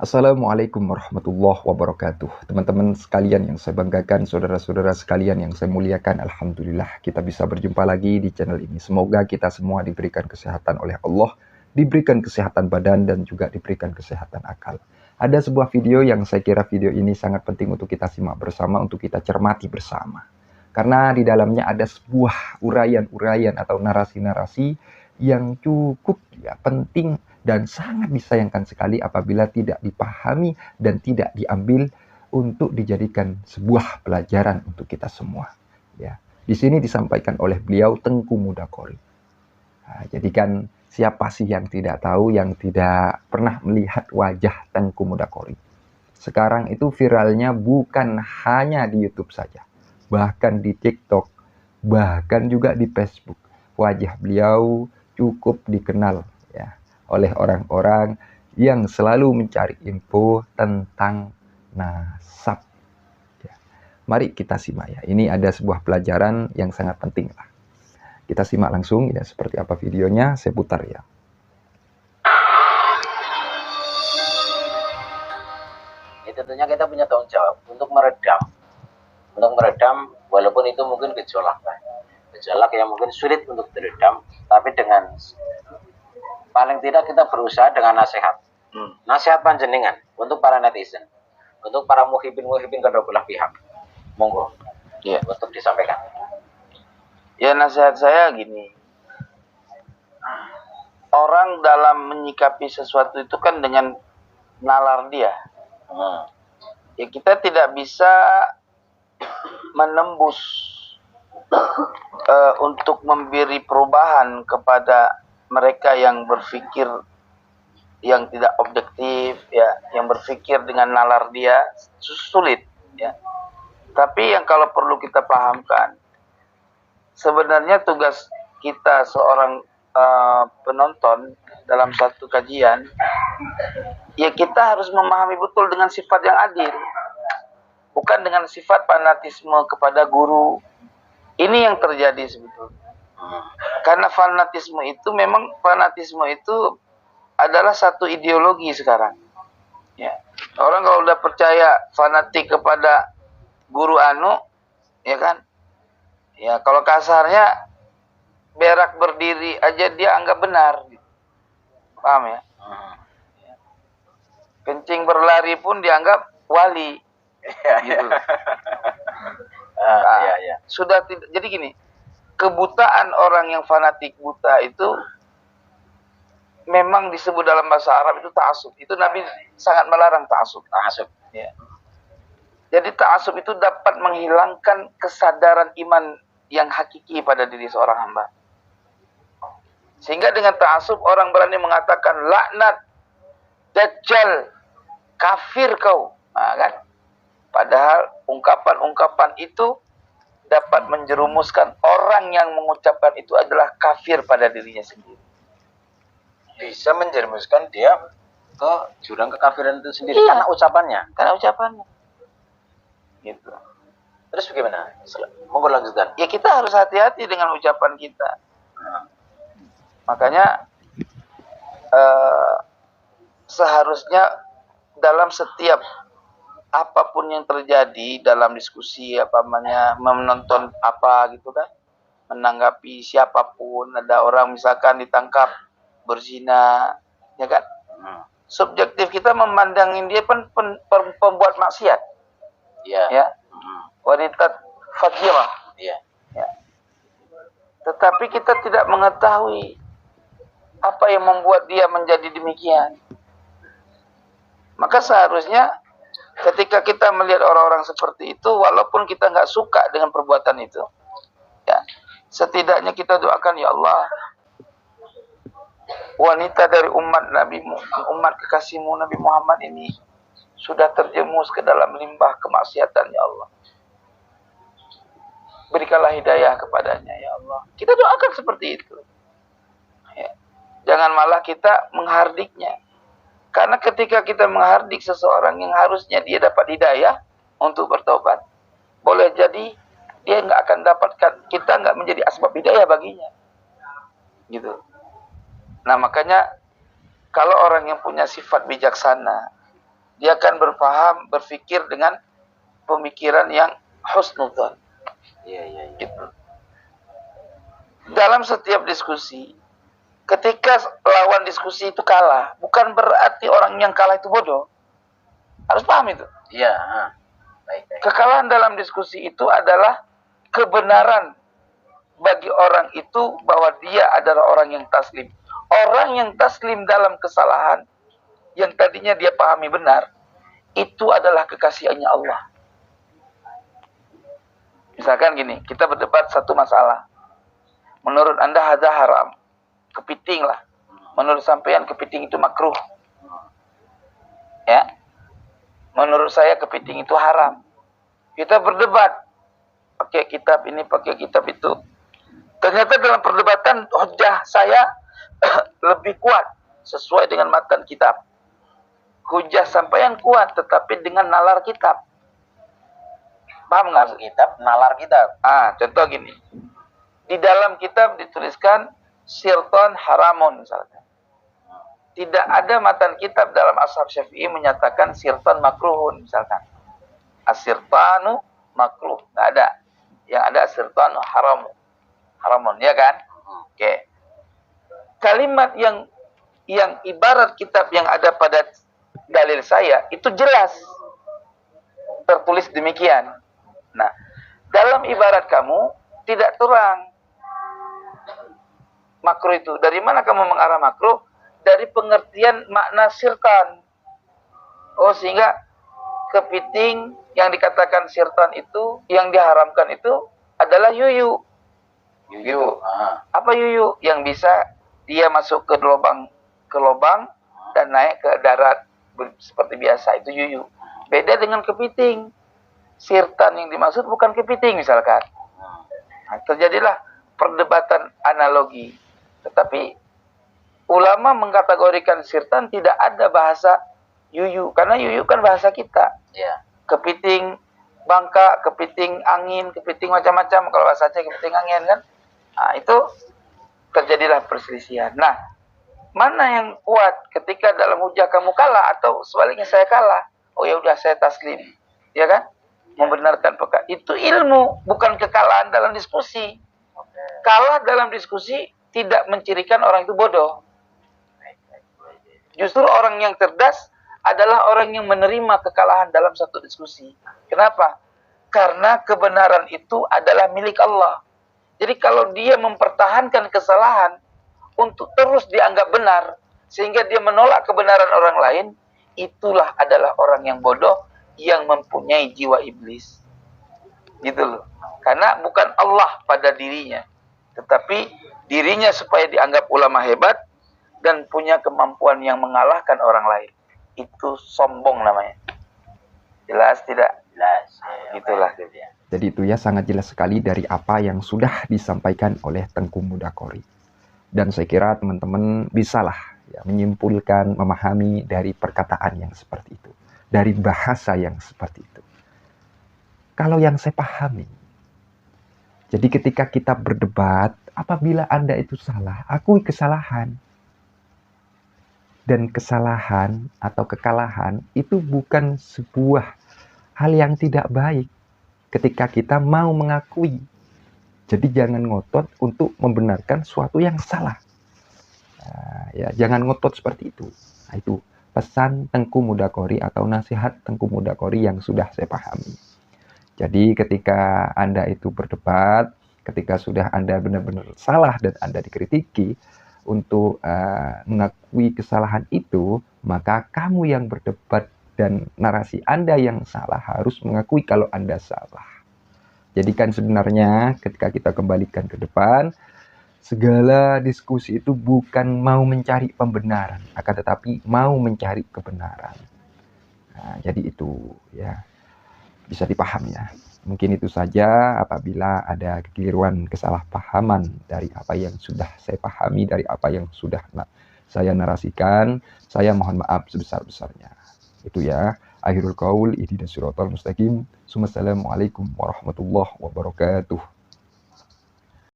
Assalamualaikum warahmatullahi wabarakatuh. Teman-teman sekalian yang saya banggakan, saudara-saudara sekalian yang saya muliakan, alhamdulillah kita bisa berjumpa lagi di channel ini. Semoga kita semua diberikan kesehatan oleh Allah, diberikan kesehatan badan dan juga diberikan kesehatan akal. Ada sebuah video yang saya kira video ini sangat penting untuk kita simak bersama, untuk kita cermati bersama. Karena di dalamnya ada sebuah uraian-uraian atau narasi-narasi yang cukup penting dan sangat disayangkan sekali apabila tidak dipahami dan tidak diambil untuk dijadikan sebuah pelajaran untuk kita semua. Ya, di sini disampaikan oleh beliau Tengku Mudakori. Nah, jadi kan siapa sih yang tidak tahu, yang tidak pernah melihat wajah Tengku Mudakori? Sekarang itu viralnya bukan hanya di YouTube saja, bahkan di TikTok, bahkan juga di Facebook. Wajah beliau cukup dikenal ya oleh orang-orang yang selalu mencari info tentang nasab. Ya. Mari kita simak ya. Ini ada sebuah pelajaran yang sangat penting lah. Kita simak langsung ya seperti apa videonya. Saya putar ya. Ini tentunya kita punya tanggung jawab untuk meredam walaupun itu mungkin gejolak yang mungkin sulit untuk diredam, tapi dengan paling tidak kita berusaha dengan nasihat panjenengan untuk para netizen, untuk para muhibin kedua belah pihak. Monggo ya, untuk disampaikan. Ya, nasihat saya gini, orang dalam menyikapi sesuatu itu kan dengan nalar dia. Ya, kita tidak bisa menembus untuk memberi perubahan kepada mereka yang berpikir yang tidak objektif, ya, yang berpikir dengan nalar dia sulit, ya. Tapi yang kalau perlu kita pahamkan, sebenarnya tugas kita seorang penonton dalam satu kajian, ya kita harus memahami betul dengan sifat yang adil, bukan dengan sifat fanatisme kepada guru. Ini yang terjadi sebetulnya. Karena fanatisme itu adalah satu ideologi sekarang. Ya. Orang kalau udah percaya fanatik kepada guru anu, ya kan? Ya, kalau kasarnya berak berdiri aja dia anggap benar. Paham ya? Kencing berlari pun dianggap wali. Gitu. Sudah tidak. Jadi gini, kebutaan orang yang fanatik buta itu memang disebut dalam bahasa Arab itu ta'assub. Itu Nabi sangat melarang ta'assub. Ya. Jadi ta'assub itu dapat menghilangkan kesadaran iman yang hakiki pada diri seorang hamba. Sehingga dengan ta'assub orang berani mengatakan laknat, dajjal, kafir kau. Nah, kan? Padahal ungkapan-ungkapan itu dapat menjerumuskan orang yang mengucapkan itu adalah kafir pada dirinya sendiri. Bisa menjerumuskan dia ke jurang kekafiran itu sendiri, iya, karena ucapannya. Gitu. Terus bagaimana? Monggo lanjutkan. Ya, kita harus hati-hati dengan ucapan kita. Makanya seharusnya dalam setiap apapun yang terjadi dalam diskusi menonton apa gitu kan, menanggapi siapapun, ada orang misalkan ditangkap berzina, ya kan, subjektif kita memandangin dia pembuat maksiat, ya, wanita fajirah, ya. Tetapi kita tidak mengetahui apa yang membuat dia menjadi demikian. Maka seharusnya ketika kita melihat orang-orang seperti itu, walaupun kita nggak suka dengan perbuatan itu, ya, setidaknya kita doakan, ya Allah, wanita dari umat kekasihmu Nabi Muhammad ini sudah terjerumus ke dalam limbah kemaksiatan, ya Allah. Berikanlah hidayah kepadanya, ya Allah. Kita doakan seperti itu. Ya. Jangan malah kita menghardiknya. Karena ketika kita menghardik seseorang yang harusnya dia dapat hidayah untuk bertobat, boleh jadi dia kita nggak menjadi asbab hidayah baginya. Gitu. Nah, makanya kalau orang yang punya sifat bijaksana, dia akan berpikir dengan pemikiran yang husnudzon. Iya. Gitu. Dalam setiap diskusi, ketika lawan diskusi itu kalah, bukan berarti orang yang kalah itu bodoh. Harus paham itu. Iya. Baik. Kekalahan dalam diskusi itu adalah kebenaran bagi orang itu bahwa dia adalah orang yang taslim. Orang yang taslim dalam kesalahan yang tadinya dia pahami benar, itu adalah kekasihannya Allah. Misalkan gini, kita berdebat satu masalah. Menurut Anda hadza haram. Kepiting lah. Menurut sampean kepiting itu makruh. Ya. Menurut saya kepiting itu haram. Kita berdebat. Pakai kitab ini, pakai kitab itu. Ternyata dalam perdebatan hujah saya lebih kuat sesuai dengan matan kitab. Hujah sampean kuat tetapi dengan nalar kitab. Paham nggak? Kitab, nalar kitab. Contoh gini. Di dalam kitab dituliskan sirton haramun misalkan. Tidak ada matan kitab dalam ashab Syafi'i menyatakan sirton makruhun misalkan. Asirtanu makruh, nggak ada. Yang ada sirtonu haramun, ya kan? Oke. Kalimat yang ibarat kitab yang ada pada dalil saya itu jelas tertulis demikian. Nah, dalam ibarat kamu tidak terang makruh itu. Dari mana kamu mengarah makruh? Dari pengertian makna sirtan. Sehingga kepiting yang dikatakan sirtan itu, yang diharamkan itu adalah yuyu. Yuyu. Apa yuyu? Yang bisa dia masuk ke lubang dan naik ke darat seperti biasa, itu yuyu. Beda dengan kepiting. Sirtan yang dimaksud bukan kepiting misalkan. Nah, terjadilah perdebatan analogi. Tetapi ulama mengkategorikan sirtan tidak ada bahasa yuyu. Karena yuyu kan bahasa kita. Iya. Kepiting bangka, kepiting angin, kepiting macam-macam. Kalau bahasa Aceh kepiting angin kan. Nah, itu terjadilah perselisihan. Nah, mana yang kuat ketika dalam hujah kamu kalah atau sebaliknya saya kalah? Oh ya udah saya taslim. Ya kan? Membenarkan perkara. Itu ilmu, bukan kekalahan dalam diskusi. Kalah dalam diskusi tidak mencirikan orang itu bodoh. Justru orang yang cerdas adalah orang yang menerima kekalahan dalam satu diskusi. Kenapa? Karena kebenaran itu adalah milik Allah. Jadi kalau dia mempertahankan kesalahan untuk terus dianggap benar, sehingga dia menolak kebenaran orang lain, itulah adalah orang yang bodoh yang mempunyai jiwa iblis. Gitu loh. Karena bukan Allah pada dirinya, tetapi dirinya supaya dianggap ulama hebat dan punya kemampuan yang mengalahkan orang lain. Itu sombong namanya. Jelas tidak? Jelas. Itulah. Jadi itu ya sangat jelas sekali dari apa yang sudah disampaikan oleh Tengku Mudakori. Dan saya kira teman-teman bisalah ya, menyimpulkan, memahami dari perkataan yang seperti itu. Dari bahasa yang seperti itu. Kalau yang saya pahami, jadi ketika kita berdebat, apabila Anda itu salah, akui kesalahan. Dan kesalahan atau kekalahan itu bukan sebuah hal yang tidak baik ketika kita mau mengakui. Jadi jangan ngotot untuk membenarkan suatu yang salah. Ya, jangan ngotot seperti itu. Nah, itu pesan Tengku Mudakori atau nasihat Tengku Mudakori yang sudah saya pahami. Jadi ketika Anda itu berdebat, ketika sudah Anda benar-benar salah dan Anda dikritiki untuk mengakui kesalahan itu, maka kamu yang berdebat dan narasi Anda yang salah harus mengakui kalau Anda salah. Jadi kan sebenarnya ketika kita kembalikan ke depan, segala diskusi itu bukan mau mencari pembenaran, akan tetapi mau mencari kebenaran. Nah, jadi itu ya bisa dipahami ya. Mungkin itu saja apabila ada kekeliruan, kesalahpahaman dari apa yang sudah saya pahami, dari apa yang sudah saya narasikan, saya mohon maaf sebesar-besarnya. Itu ya. Akhirul qaul ihdinas siratal mustaqim. Assalamualaikum warahmatullahi wabarakatuh.